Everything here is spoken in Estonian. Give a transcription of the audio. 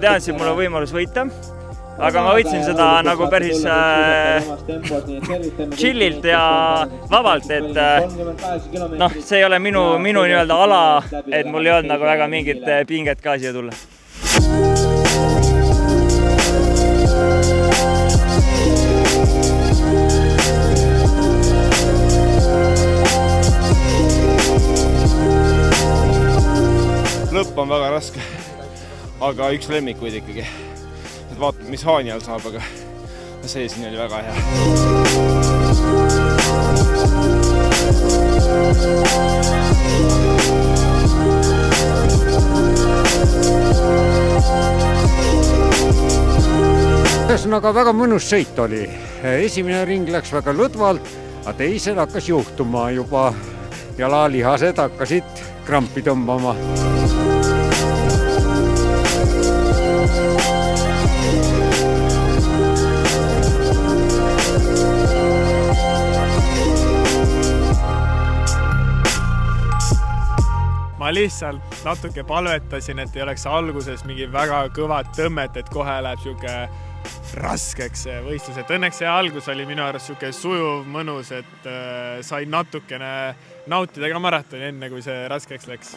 teadsin, et mul on võimalus võita. Aga ma võtsin seda nagu päris chillilt ja vabalt, et see ei ole minu nii-öelda ala, et mul ei olnud nagu väga mingit pinget ka siia tulla. Lõpp on väga raske, aga üks lemmikuid ikkagi. Et vaatame, mis Haanjal saab, aga see siin oli väga hea. Ühesõnaga väga mõnus sõit oli. Esimene ring läks väga lõdvalt, aga teisel hakkas juhtuma juba. Jalalihased hakkasid krampi tõmbama. Ma lihtsalt natuke palvetasin, et ei oleks alguses mingi väga kõvad tõmmet, et kohe läheb siuke raskeks see võistlus. Et õnneks see algus oli minu arust siuke sujuv, mõnus, et sain natukene nautida ka maratoni enne, kui see raskeks läks.